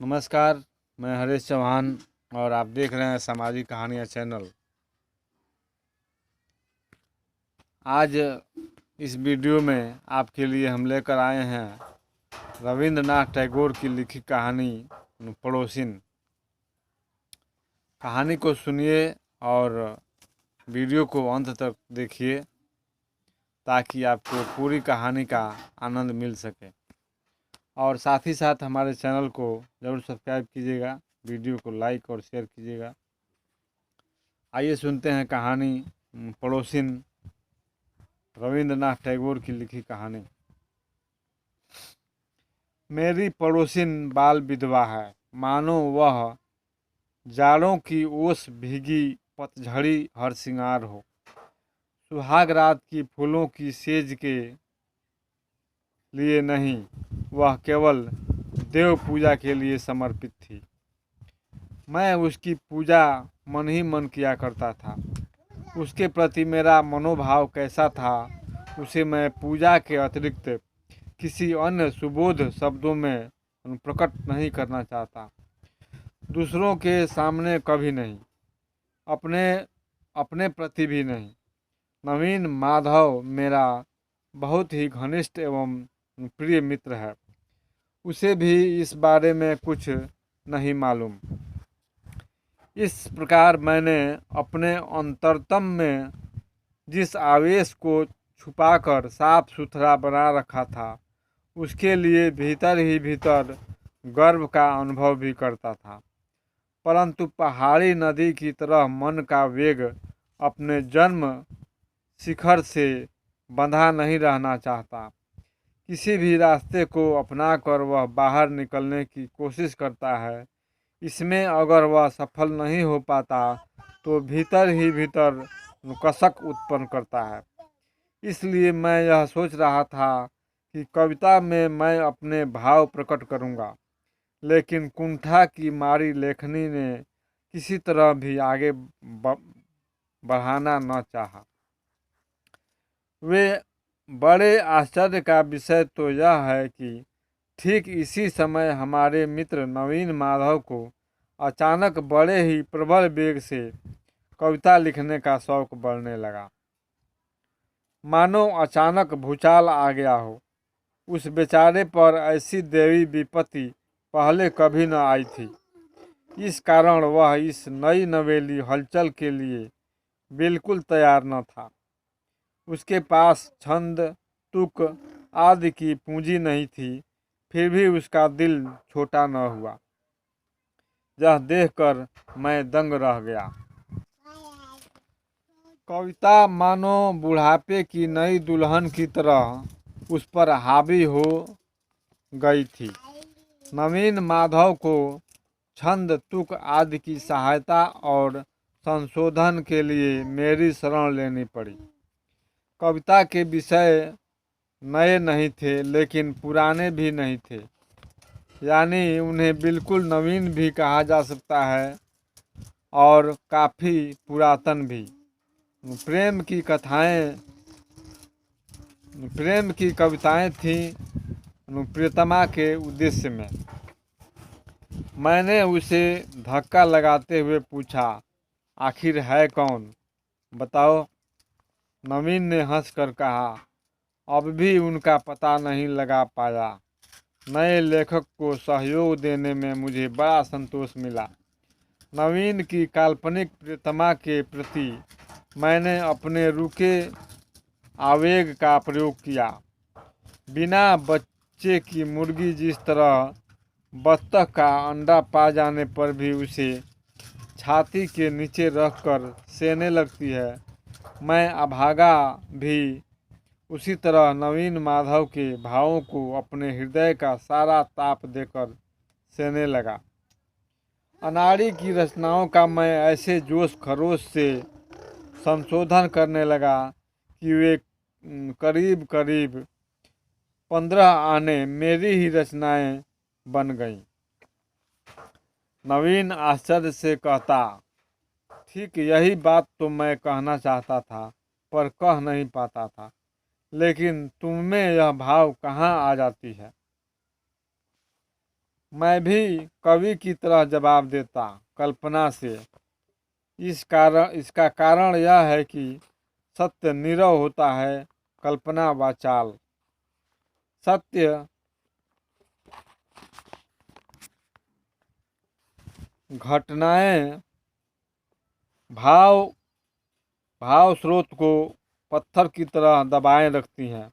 नमस्कार। मैं हरीश चौहान और आप देख रहे हैं सामाजिक कहानियाँ चैनल। आज इस वीडियो में आपके लिए हम लेकर आए हैं रविंद्रनाथ टैगोर की लिखी कहानी पड़ोसिन। कहानी को सुनिए और वीडियो को अंत तक देखिए ताकि आपको पूरी कहानी का आनंद मिल सके। और साथ ही साथ हमारे चैनल को ज़रूर सब्सक्राइब कीजिएगा, वीडियो को लाइक और शेयर कीजिएगा। आइए सुनते हैं कहानी पड़ोसिन, रविंद्रनाथ टैगोर की लिखी कहानी। मेरी पड़ोसिन बाल विधवा है, मानो वह जाड़ों की ओस भीगी पतझड़ी हर सिंगार हो। सुहाग रात की फूलों की सेज के लिए नहीं, वह केवल देव पूजा के लिए समर्पित थी। मैं उसकी पूजा मन ही मन किया करता था। उसके प्रति मेरा मनोभाव कैसा था, उसे मैं पूजा के अतिरिक्त किसी अन्य सुबोध शब्दों में प्रकट नहीं करना चाहता। दूसरों के सामने कभी नहीं, अपने अपने प्रति भी नहीं। नवीन माधव मेरा बहुत ही घनिष्ठ एवं प्रिय मित्र है। उसे भी इस बारे में कुछ नहीं मालूम। इस प्रकार मैंने अपने अंतरतम में जिस आवेश को छुपाकर साफ सुथरा बना रखा था, उसके लिए भीतर ही भीतर गर्व का अनुभव भी करता था। परंतु पहाड़ी नदी की तरह मन का वेग अपने जन्म शिखर से बंधा नहीं रहना चाहता। किसी भी रास्ते को अपनाकर वह बाहर निकलने की कोशिश करता है। इसमें अगर वह सफल नहीं हो पाता तो भीतर ही भीतर कसक उत्पन्न करता है। इसलिए मैं यह सोच रहा था कि कविता में मैं अपने भाव प्रकट करूंगा, लेकिन कुंठा की मारी लेखनी ने किसी तरह भी आगे बढ़ाना न चाहा। वे बड़े आश्चर्य का विषय तो यह है कि ठीक इसी समय हमारे मित्र नवीन माधव को अचानक बड़े ही प्रबल वेग से कविता लिखने का शौक बढ़ने लगा। मानो अचानक भूचाल आ गया हो। उस बेचारे पर ऐसी देवी विपत्ति पहले कभी न आई थी। इस कारण वह इस नई नवेली हलचल के लिए बिल्कुल तैयार न था। उसके पास छंद, तुक आदि की पूंजी नहीं थी, फिर भी उसका दिल छोटा न हुआ। यह देखकर मैं दंग रह गया। कविता मानो बुढ़ापे की नई दुल्हन की तरह उस पर हावी हो गई थी। नवीन माधव को छंद, तुक आदि की सहायता और संशोधन के लिए मेरी शरण लेनी पड़ी। कविता के विषय नए नहीं थे, लेकिन पुराने भी नहीं थे, यानी उन्हें बिल्कुल नवीन भी कहा जा सकता है और काफ़ी पुरातन भी। प्रेम की कविताएं थीं प्रियतमा के उद्देश्य में। मैंने उसे धक्का लगाते हुए पूछा, आखिर है कौन, बताओ। नवीन ने हंसकर कहा, अब भी उनका पता नहीं लगा पाया। नए लेखक को सहयोग देने में मुझे बड़ा संतोष मिला। नवीन की काल्पनिक प्रियतमा के प्रति मैंने अपने रुके आवेग का प्रयोग किया। बिना बच्चे की मुर्गी जिस तरह बत्तख का अंडा पा जाने पर भी उसे छाती के नीचे रखकर सेने लगती है, मैं अभागा भी उसी तरह नवीन माधव के भावों को अपने हृदय का सारा ताप देकर सेने लगा। अनाड़ी की रचनाओं का मैं ऐसे जोश खरोश से संशोधन करने लगा कि वे करीब करीब 15 आने मेरी ही रचनाएं बन गईं। नवीन आश्चर्य से कहता, ठीक यही बात तो मैं कहना चाहता था पर कह नहीं पाता था, लेकिन तुम में यह भाव कहाँ आ जाती है। मैं भी कवि की तरह जवाब देता, कल्पना से। इसका कारण यह है कि सत्य नीरव होता है, कल्पना वाचाल। सत्य घटनाएं भाव भाव स्रोत को पत्थर की तरह दबाए रखती हैं,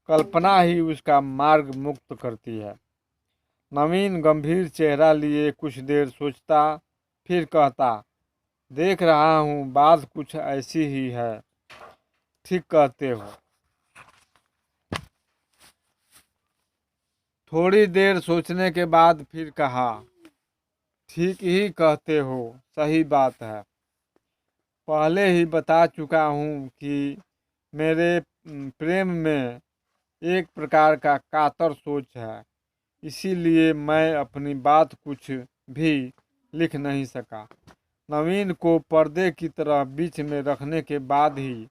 कल्पना ही उसका मार्ग मुक्त करती है। नवीन गंभीर चेहरा लिए कुछ देर सोचता, फिर कहता, देख रहा हूँ बात कुछ ऐसी ही है। ठीक कहते हो। थोड़ी देर सोचने के बाद फिर कहा, ठीक ही कहते हो, सही बात है। पहले ही बता चुका हूँ कि मेरे प्रेम में एक प्रकार का कातर सोच है, इसीलिए मैं अपनी बात कुछ भी लिख नहीं सका। नवीन को पर्दे की तरह बीच में रखने के बाद ही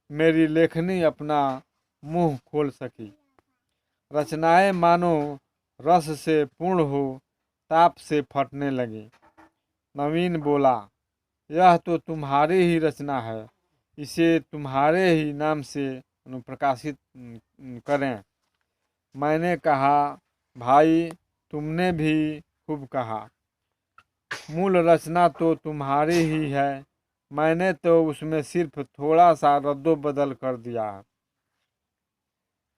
मेरी लेखनी अपना मुंह खोल सकी। रचनाएं मानो रस से पूर्ण हो, ताप से फटने लगी। नवीन बोला, यह तो तुम्हारी ही रचना है, इसे तुम्हारे ही नाम से प्रकाशित करें। मैंने कहा, भाई तुमने भी खूब कहा, मूल रचना तो तुम्हारी ही है, मैंने तो उसमें सिर्फ थोड़ा सा रद्दो बदल कर दिया है।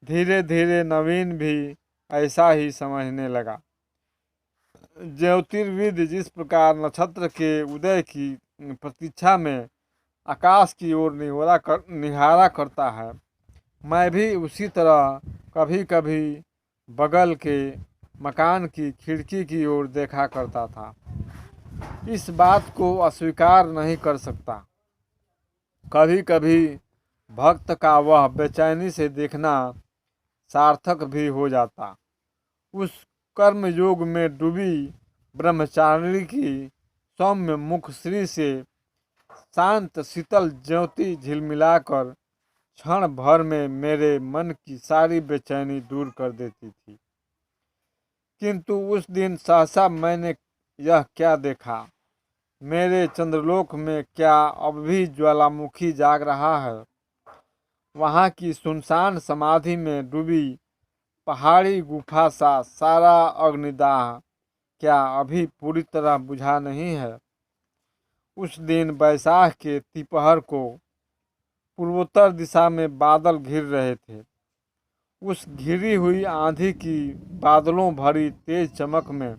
धीरे धीरे नवीन भी ऐसा ही समझने लगा। ज्योतिर्विद जिस प्रकार नक्षत्र के उदय की प्रतीक्षा में आकाश की ओर निहारा करता है, मैं भी उसी तरह कभी कभी बगल के मकान की खिड़की की ओर देखा करता था। इस बात को अस्वीकार नहीं कर सकता। कभी कभी भक्त का वह बेचैनी से देखना सार्थक भी हो जाता। उस कर्म योग में डूबी ब्रह्मचारिणी की सौम्य मुख श्री से शांत शीतल ज्योति झिलमिलाकर क्षण भर में मेरे मन की सारी बेचैनी दूर कर देती थी। किंतु उस दिन सहसा मैंने यह क्या देखा, मेरे चंद्रलोक में क्या अब भी ज्वालामुखी जाग रहा है? वहाँ की सुनसान समाधि में डूबी पहाड़ी गुफा सा सारा अग्निदाह क्या अभी पूरी तरह बुझा नहीं है? उस दिन बैसाख के तिपहर को पूर्वोत्तर दिशा में बादल घिर रहे थे। उस घिरी हुई आंधी की बादलों भरी तेज चमक में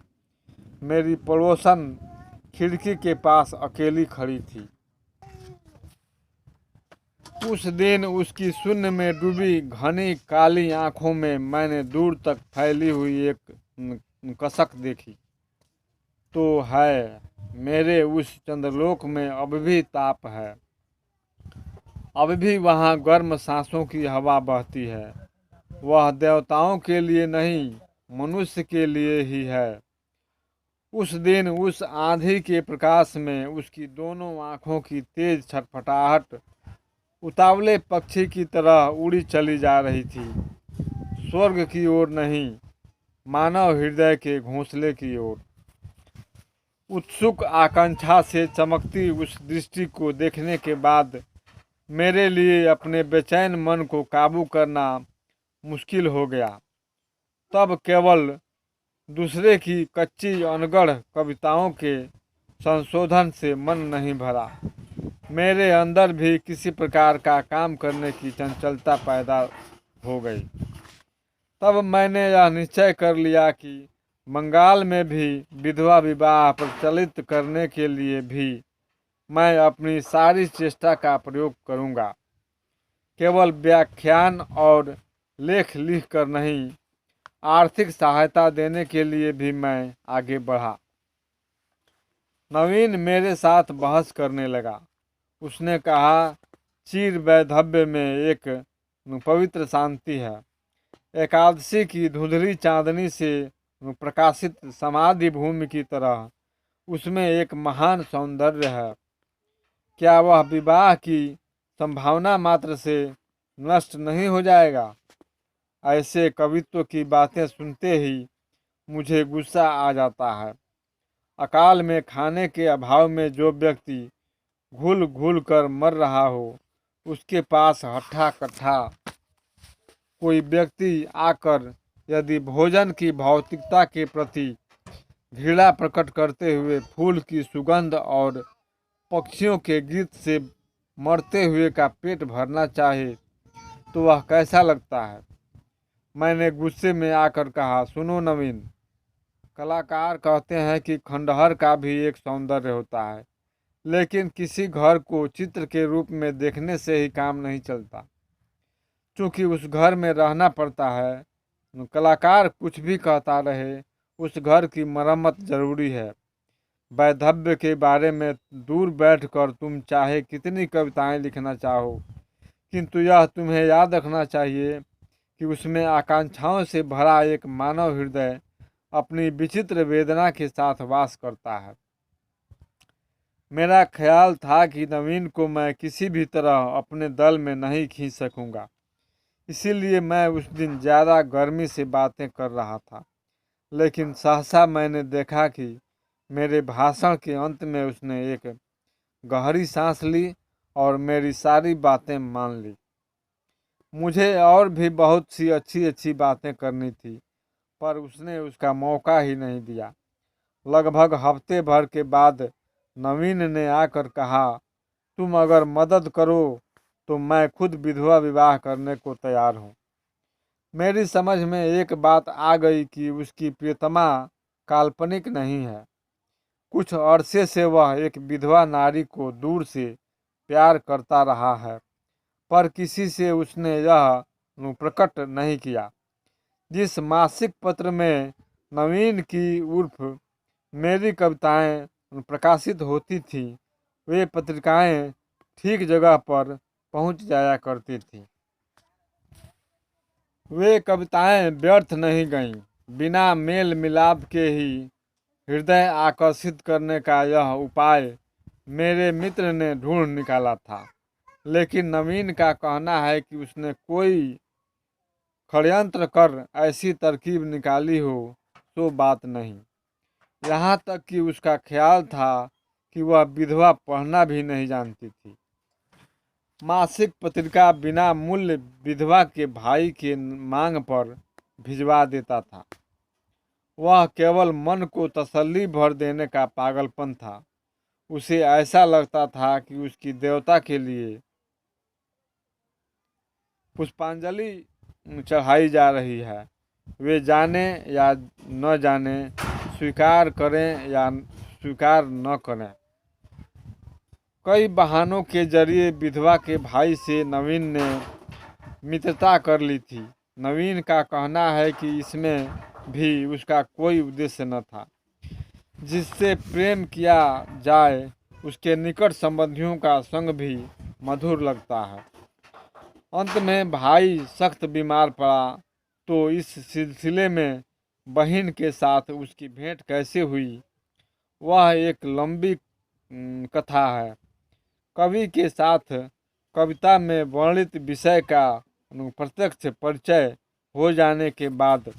मेरी पड़ोसन खिड़की के पास अकेली खड़ी थी। उस दिन उसकी शून्य में डूबी घनी काली आंखों में मैंने दूर तक फैली हुई एक कसक देखी। तो है, मेरे उस चंद्रलोक में अब भी ताप है, अब भी वहाँ गर्म सांसों की हवा बहती है। वह देवताओं के लिए नहीं, मनुष्य के लिए ही है। उस दिन उस आंधी के प्रकाश में उसकी दोनों आंखों की तेज छटपटाहट उतावले पक्षी की तरह उड़ी चली जा रही थी, स्वर्ग की ओर नहीं, मानव हृदय के घोंसले की ओर। उत्सुक आकांक्षा से चमकती उस दृष्टि को देखने के बाद मेरे लिए अपने बेचैन मन को काबू करना मुश्किल हो गया। तब केवल दूसरे की कच्ची अनगढ़ कविताओं के संशोधन से मन नहीं भरा, मेरे अंदर भी किसी प्रकार का काम करने की चंचलता पैदा हो गई। तब मैंने यह निश्चय कर लिया कि बंगाल में भी विधवा विवाह प्रचलित करने के लिए भी मैं अपनी सारी चेष्टा का प्रयोग करूंगा। केवल व्याख्यान और लेख लिख कर नहीं, आर्थिक सहायता देने के लिए भी मैं आगे बढ़ा। नवीन मेरे साथ बहस करने लगा। उसने कहा, चीर वैधव्य में एक पवित्र शांति है। एकादशी की धुंधली चांदनी से प्रकाशित समाधि भूमि की तरह उसमें एक महान सौंदर्य है। क्या वह विवाह की संभावना मात्र से नष्ट नहीं हो जाएगा? ऐसे कवित्व की बातें सुनते ही मुझे गुस्सा आ जाता है। अकाल में खाने के अभाव में जो व्यक्ति घुल घुल कर मर रहा हो, उसके पास हट्ठा कट्ठा कोई व्यक्ति आकर यदि भोजन की भौतिकता के प्रति घृणा प्रकट करते हुए फूल की सुगंध और पक्षियों के गीत से मरते हुए का पेट भरना चाहे तो वह कैसा लगता है। मैंने गुस्से में आकर कहा, सुनो नवीन, कलाकार कहते हैं कि खंडहर का भी एक सौंदर्य होता है, लेकिन किसी घर को चित्र के रूप में देखने से ही काम नहीं चलता। चूंकि उस घर में रहना पड़ता है, कलाकार कुछ भी कहता रहे, उस घर की मरम्मत जरूरी है। वैधव्य के बारे में दूर बैठकर तुम चाहे कितनी कविताएं लिखना चाहो, किंतु यह तुम्हें याद रखना चाहिए कि उसमें आकांक्षाओं से भरा एक मानव हृदय अपनी विचित्र वेदना के साथ वास करता है। मेरा ख्याल था कि नवीन को मैं किसी भी तरह अपने दल में नहीं खींच सकूंगा, इसीलिए मैं उस दिन ज़्यादा गर्मी से बातें कर रहा था। लेकिन सहसा मैंने देखा कि मेरे भाषण के अंत में उसने एक गहरी सांस ली और मेरी सारी बातें मान ली। मुझे और भी बहुत सी अच्छी अच्छी बातें करनी थी, पर उसने उसका मौका ही नहीं दिया। लगभग हफ्ते भर के बाद नवीन ने आकर कहा, तुम अगर मदद करो तो मैं खुद विधवा विवाह करने को तैयार हूँ। मेरी समझ में एक बात आ गई कि उसकी प्रियतमा काल्पनिक नहीं है। कुछ अरसे से वह एक विधवा नारी को दूर से प्यार करता रहा है, पर किसी से उसने यह प्रकट नहीं किया। जिस मासिक पत्र में नवीन की उर्फ मेरी कविताएं प्रकाशित होती थी, वे पत्रिकाएं ठीक जगह पर पहुंच जाया करती थी। वे कविताएं व्यर्थ नहीं गईं। बिना मेल मिलाप के ही हृदय आकर्षित करने का यह उपाय मेरे मित्र ने ढूंढ निकाला था। लेकिन नवीन का कहना है कि उसने कोई षड्यंत्र कर ऐसी तरकीब निकाली हो तो बात नहीं। यहाँ तक कि उसका ख्याल था कि वह विधवा पढ़ना भी नहीं जानती थी। मासिक पत्रिका बिना मूल्य विधवा के भाई के मांग पर भिजवा देता था। वह केवल मन को तसल्ली भर देने का पागलपन था। उसे ऐसा लगता था कि उसकी देवता के लिए पुष्पांजलि चढ़ाई जा रही है। वे जाने या न जाने, स्वीकार करें या स्वीकार न करें। कई बहानों के जरिए विधवा के भाई से नवीन ने मित्रता कर ली थी। नवीन का कहना है कि इसमें भी उसका कोई उद्देश्य न था। जिससे प्रेम किया जाए उसके निकट संबंधियों का संग भी मधुर लगता है। अंत में भाई सख्त बीमार पड़ा, तो इस सिलसिले में बहन के साथ उसकी भेंट कैसे हुई, वह एक लंबी कथा है। कवि के साथ कविता में वर्णित विषय का प्रत्यक्ष परिचय हो जाने के बाद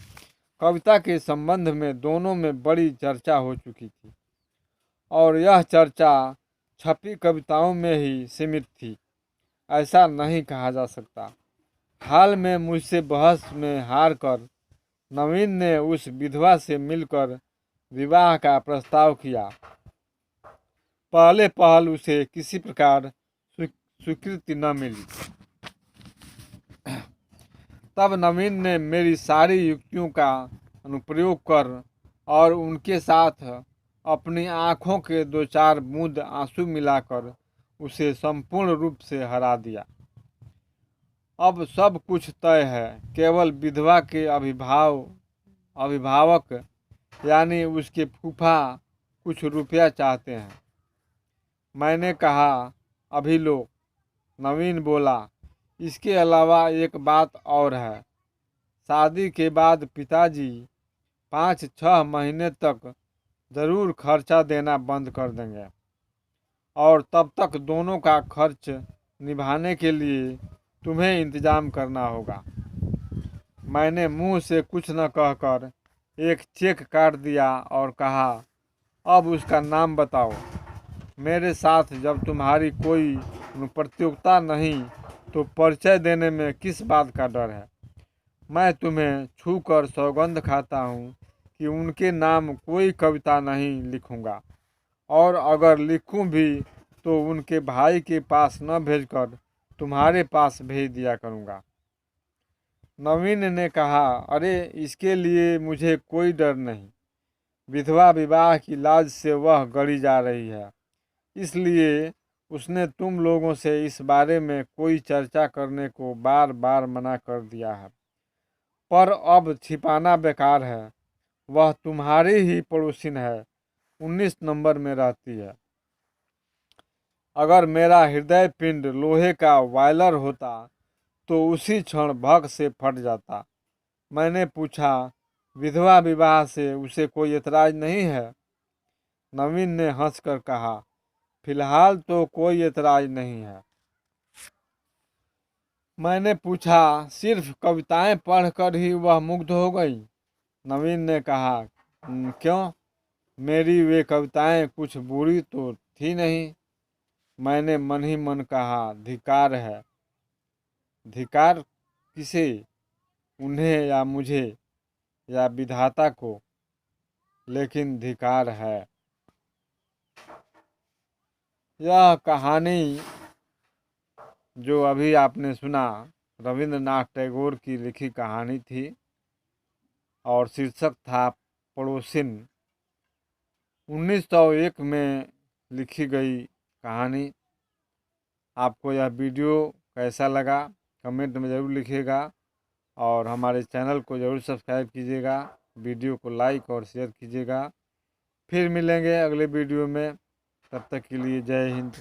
कविता के संबंध में दोनों में बड़ी चर्चा हो चुकी थी, और यह चर्चा छपी कविताओं में ही सीमित थी, ऐसा नहीं कहा जा सकता। हाल में मुझसे बहस में हार कर नवीन ने उस विधवा से मिलकर विवाह का प्रस्ताव किया। पहले पहल उसे किसी प्रकार स्वीकृति न मिली। तब नवीन ने मेरी सारी युक्तियों का अनुप्रयोग कर और उनके साथ अपनी आंखों के दो चार बूंद आंसू मिलाकर उसे संपूर्ण रूप से हरा दिया। अब सब कुछ तय है, केवल विधवा के अभिभावक यानी उसके फूफा कुछ रुपया चाहते हैं। मैंने कहा, अभी लो। नवीन बोला, इसके अलावा एक बात और है। शादी के बाद पिताजी 5-6 महीने तक ज़रूर खर्चा देना बंद कर देंगे, और तब तक दोनों का खर्च निभाने के लिए तुम्हें इंतजाम करना होगा। मैंने मुंह से कुछ न कहकर एक चेक काट दिया और कहा, अब उसका नाम बताओ। मेरे साथ जब तुम्हारी कोई प्रतियोगिता नहीं तो परिचय देने में किस बात का डर है। मैं तुम्हें छूकर सौगंध खाता हूँ कि उनके नाम कोई कविता नहीं लिखूँगा, और अगर लिखूँ भी तो उनके भाई के पास न भेजकर तुम्हारे पास भेज दिया करूँगा। नवीन ने कहा, अरे इसके लिए मुझे कोई डर नहीं। विधवा विवाह की लाज से वह गड़ी जा रही है, इसलिए उसने तुम लोगों से इस बारे में कोई चर्चा करने को बार बार मना कर दिया है। पर अब छिपाना बेकार है। वह तुम्हारी ही पड़ोसिन है, 19 नंबर में रहती है। अगर मेरा हृदय पिंड लोहे का बॉयलर होता तो उसी क्षण भग से फट जाता। मैंने पूछा, विधवा विवाह से उसे कोई एतराज नहीं है? नवीन ने हंसकर कहा, फिलहाल तो कोई एतराज नहीं है। मैंने पूछा, सिर्फ कविताएं पढ़कर ही वह मुग्ध हो गई? नवीन ने कहा, क्यों? मेरी वे कविताएं कुछ बुरी तो थी नहीं। मैंने मन ही मन कहा, धिक्कार है। धिक्कार किसे? उन्हें या मुझे या विधाता को? लेकिन धिक्कार है। यह कहानी जो अभी आपने सुना रविंद्रनाथ टैगोर की लिखी कहानी थी और शीर्षक था पड़ोसिन। 1901 में लिखी गई कहानी। आपको यह वीडियो कैसा लगा कमेंट में ज़रूर लिखिएगा और हमारे चैनल को ज़रूर सब्सक्राइब कीजिएगा। वीडियो को लाइक और शेयर कीजिएगा। फिर मिलेंगे अगले वीडियो में। तब तक के लिए जय हिंद।